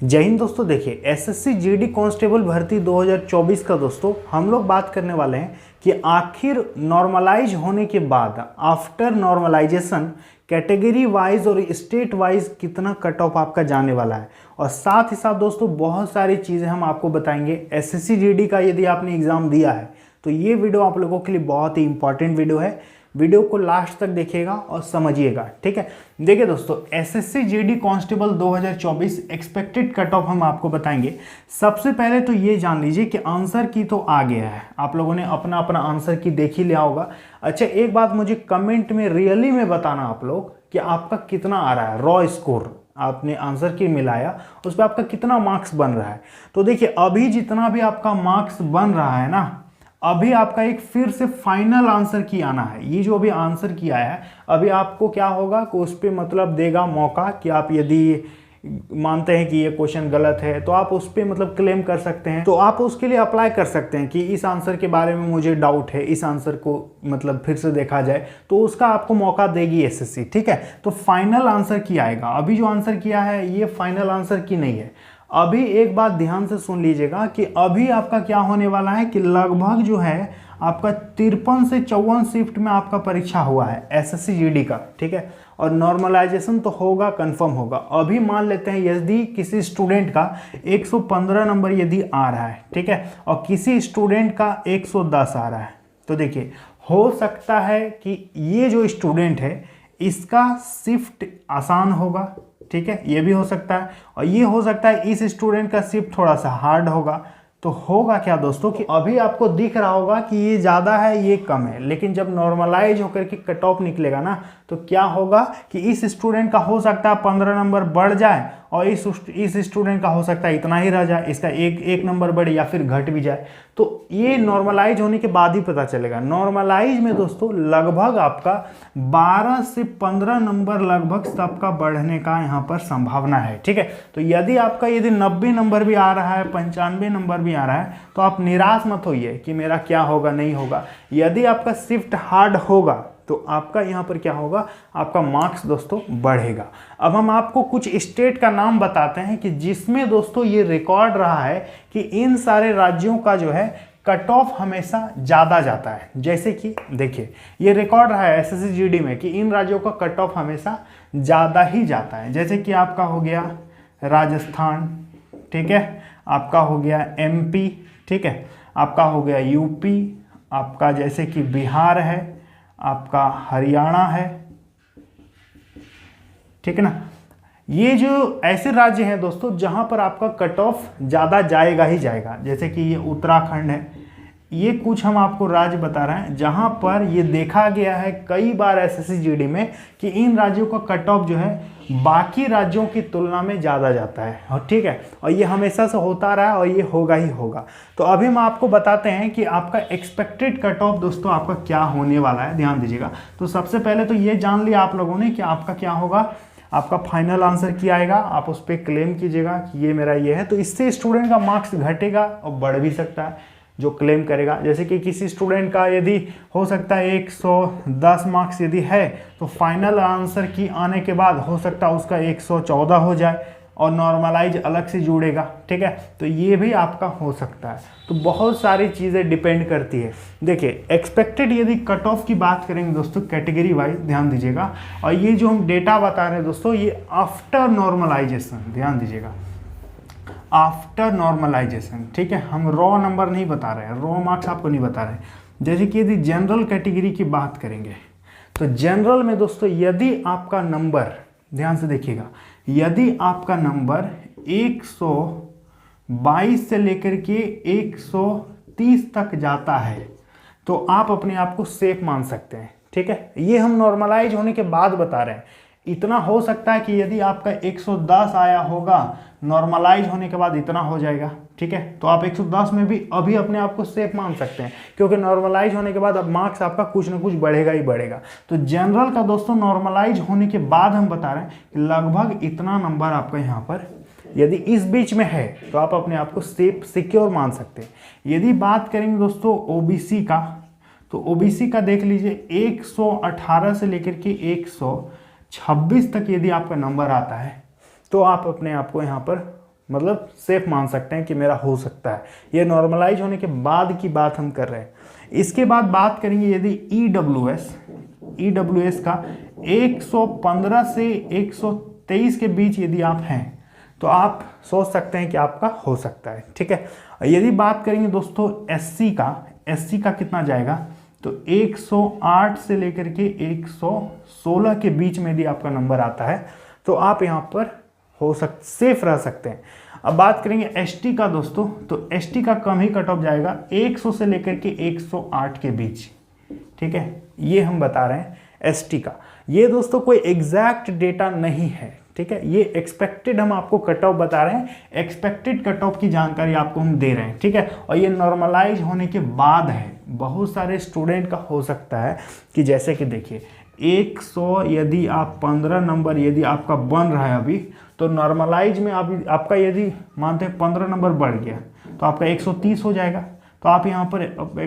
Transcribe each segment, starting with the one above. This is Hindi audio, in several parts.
जय हिंद दोस्तों। देखिए एसएससी जीडी कांस्टेबल भर्ती 2024 का दोस्तों हम लोग बात करने वाले हैं कि आखिर नॉर्मलाइज होने के बाद आफ्टर नॉर्मलाइजेशन कैटेगरी वाइज और स्टेट वाइज कितना कट ऑफ आपका जाने वाला है, और साथ ही साथ दोस्तों बहुत सारी चीज़ें हम आपको बताएंगे। एसएससी जीडी का यदि आपने एग्ज़ाम दिया है तो ये वीडियो आप लोगों के लिए बहुत ही इंपॉर्टेंट वीडियो है। वीडियो को लास्ट तक देखिएगा और समझिएगा, ठीक है। देखिए दोस्तों, SSC GD constable 2024 expected cut off हम आपको बताएंगे। सबसे पहले तो ये जान लीजिए कि आंसर की तो आ गया है, आप लोगों ने अपना अपना आंसर की देख ही लिया होगा। अच्छा, एक बात मुझे कमेंट में रियली में बताना आप लोग कि आपका कितना आ रहा है रॉ स्कोर, आपने आंसर की मिलाया उस पर आपका कितना मार्क्स बन रहा है। तो देखिए अभी जितना भी आपका मार्क्स बन रहा है ना, अभी आपका एक फिर से फाइनल आंसर की आना है। ये जो अभी आंसर की आया है अभी आपको क्या होगा कि उस पर मतलब देगा मौका कि आप यदि मानते हैं कि ये क्वेश्चन गलत है तो आप उस पर मतलब क्लेम कर सकते हैं। तो आप उसके लिए अप्लाई कर सकते हैं कि इस आंसर के बारे में मुझे डाउट है, इस आंसर को मतलब फिर से देखा जाए, तो उसका आपको मौका देगी एसएससी, ठीक है। तो फाइनल आंसर की आएगा। अभी जो आंसर किया है ये फाइनल आंसर की नहीं है। अभी एक बात ध्यान से सुन लीजिएगा कि अभी आपका क्या होने वाला है कि लगभग जो है आपका 53 से 54 शिफ्ट में आपका परीक्षा हुआ है एसएससी जीडी का, ठीक है। और नॉर्मलाइजेशन तो होगा, कंफर्म होगा। अभी मान लेते हैं यदि किसी स्टूडेंट का 115 नंबर यदि आ रहा है, ठीक है, और किसी स्टूडेंट का 110 आ रहा है, तो देखिए हो सकता है कि ये जो स्टूडेंट है इसका शिफ्ट आसान होगा, ठीक है, ये भी हो सकता है। और ये हो सकता है इस स्टूडेंट का शिफ्ट थोड़ा सा हार्ड होगा। तो होगा क्या दोस्तों कि अभी आपको दिख रहा होगा कि ये ज़्यादा है ये कम है, लेकिन जब नॉर्मलाइज होकर के कट ऑफ निकलेगा ना तो क्या होगा कि इस स्टूडेंट का हो सकता है 15 नंबर बढ़ जाए और इस स्टूडेंट का हो सकता है इतना ही रह जाए, इसका एक नंबर बढ़े या फिर घट भी जाए। तो ये नॉर्मलाइज होने के बाद ही पता चलेगा। नॉर्मलाइज में दोस्तों लगभग आपका 12 से 15 नंबर लगभग सबका बढ़ने का यहाँ पर संभावना है, ठीक है। तो यदि 90 नंबर भी आ रहा है, 95 नंबर भी आ रहा है, तो आप निराश मत होइए कि मेरा क्या होगा नहीं होगा। यदि आपका शिफ्ट हार्ड होगा तो आपका यहाँ पर क्या होगा, आपका मार्क्स दोस्तों बढ़ेगा। अब हम आपको कुछ स्टेट का नाम बताते हैं कि जिसमें दोस्तों ये रिकॉर्ड रहा है कि इन सारे राज्यों का जो है कट ऑफ हमेशा ज़्यादा जाता है। जैसे कि देखिए ये रिकॉर्ड रहा है एसएससी जीडी में कि इन राज्यों का कट ऑफ हमेशा ज़्यादा ही जाता है। जैसे कि आपका हो गया राजस्थान, ठीक है, आपका हो गया एमपी, ठीक है, आपका हो गया यूपी, आपका जैसे कि बिहार है, आपका हरियाणा है, ठीक है ना। ये जो ऐसे राज्य हैं दोस्तों जहां पर आपका कट ऑफ ज़्यादा जाएगा ही जाएगा। जैसे कि ये उत्तराखंड है, ये कुछ हम आपको राज्य बता रहे हैं जहां पर ये देखा गया है कई बार एसएससी जीडी में कि इन राज्यों का कट ऑफ जो है बाकी राज्यों की तुलना में ज़्यादा जाता है, और ठीक है, और ये हमेशा से होता रहा है और ये होगा ही होगा। तो अभी हम आपको बताते हैं कि आपका एक्सपेक्टेड कट ऑफ दोस्तों आपका क्या होने वाला है, ध्यान दीजिएगा। तो सबसे पहले तो ये जान लिया आप लोगों ने कि आपका क्या होगा, आपका फाइनल आंसर क्या आएगा, आप उस पर क्लेम कीजिएगा कि ये मेरा ये है। तो इससे स्टूडेंट का मार्क्स घटेगा और बढ़ भी सकता है जो क्लेम करेगा। जैसे कि किसी स्टूडेंट का यदि हो सकता है 110 मार्क्स यदि है तो फाइनल आंसर की आने के बाद हो सकता है उसका 114 हो जाए और नॉर्मलाइज अलग से जुड़ेगा, ठीक है। तो ये भी आपका हो सकता है। तो बहुत सारी चीज़ें डिपेंड करती है। देखिए एक्सपेक्टेड यदि कट ऑफ की बात करेंगे दोस्तों कैटेगरी वाइज, ध्यान दीजिएगा। और ये जो हम डेटा बता रहे हैं दोस्तों ये आफ्टर नॉर्मलाइजेशन, ध्यान दीजिएगा, आफ्टर नॉर्मलाइजेशन, ठीक है। हम रॉ नंबर नहीं बता रहे हैं, रॉ मार्क्स आपको नहीं बता रहे हैं। जैसे कि यदि जनरल कैटेगरी की बात करेंगे तो जनरल में दोस्तों यदि आपका नंबर, ध्यान से देखिएगा, यदि आपका नंबर 122 से लेकर के 130 तक जाता है तो आप अपने आप को सेफ मान सकते हैं, ठीक है। ये हम नॉर्मलाइज होने के बाद बता रहे हैं। इतना हो सकता है कि यदि आपका 110 आया होगा नॉर्मलाइज होने के बाद इतना हो जाएगा, ठीक है। तो आप 110 में भी अभी अपने आप को सेफ मान सकते हैं क्योंकि नॉर्मलाइज होने के बाद अब मार्क्स आपका कुछ ना कुछ बढ़ेगा ही बढ़ेगा। तो जनरल का दोस्तों नॉर्मलाइज होने के बाद हम बता रहे हैं कि लगभग इतना नंबर आपका यहाँ पर यदि इस बीच में है तो आप अपने आप को सेफ सिक्योर मान सकते हैं। यदि बात करेंगे दोस्तों ओबीसी का, तो ओबीसी का देख लीजिए 118 से लेकर के 126 तक यदि आपका नंबर आता है तो आप अपने आप को यहाँ पर मतलब सेफ मान सकते हैं कि मेरा हो सकता है। ये नॉर्मलाइज होने के बाद की बात हम कर रहे हैं। इसके बाद बात करेंगे यदि EWS का 115 से 123 के बीच यदि आप हैं तो आप सोच सकते हैं कि आपका हो सकता है। ठीक है, यदि बात करेंगे दोस्तों SC का कितना जाएगा तो 108 से लेकर के 116 के बीच में यदि आपका नंबर आता है तो आप यहाँ पर सेफ रह सकते हैं। अब बात करेंगे ST का दोस्तों, तो ST का कम ही कट ऑफ जाएगा 100 से लेकर के 108 के बीच। ठीक है, ये हम बता रहे हैं ST का। ये दोस्तों कोई एग्जैक्ट डेटा नहीं है। ठीक है, ये एक्सपेक्टेड हम आपको कट ऑफ बता रहे हैं, एक्सपेक्टेड कट ऑफ की जानकारी आपको हम दे रहे हैं। ठीक है, और ये नॉर्मलाइज होने के बाद है। बहुत सारे स्टूडेंट का हो सकता है कि जैसे कि देखिए 100 यदि आप 15 नंबर यदि आपका बन रहा है अभी, तो नॉर्मलाइज में आपका यदि मानते हैं 15 नंबर बढ़ गया तो आपका 130 हो जाएगा। तो आप यहाँ पर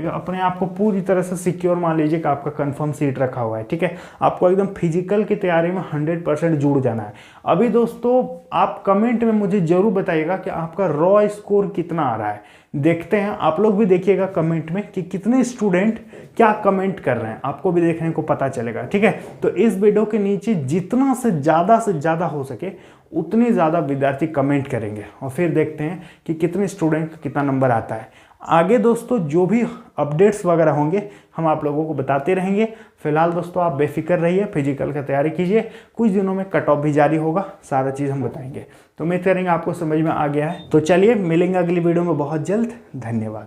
अपने आप को पूरी तरह से सिक्योर मान लीजिए कि आपका कंफर्म सीट रखा हुआ है। ठीक है, आपको एकदम फिजिकल की तैयारी में 100% जुड़ जाना है। अभी दोस्तों आप कमेंट में मुझे जरूर बताइएगा कि आपका रॉ स्कोर कितना आ रहा है। देखते हैं, आप लोग भी देखिएगा कमेंट में कि कितने स्टूडेंट क्या कमेंट कर रहे हैं, आपको भी देखने को पता चलेगा। ठीक है, तो इस वीडियो के नीचे जितना से ज़्यादा हो सके उतने ज़्यादा विद्यार्थी कमेंट करेंगे और फिर देखते हैं कि कितने स्टूडेंट का कितना नंबर आता है। आगे दोस्तों जो भी अपडेट्स वगैरह होंगे हम आप लोगों को बताते रहेंगे। फिलहाल दोस्तों आप बेफिक्र रहिए, फिजिकल का तैयारी कीजिए, कुछ दिनों में कट ऑफ भी जारी होगा, सारा चीज़ हम बताएंगे। तो उम्मीद करेंगे आपको समझ में आ गया है। तो चलिए मिलेंगे अगली वीडियो में बहुत जल्द। धन्यवाद।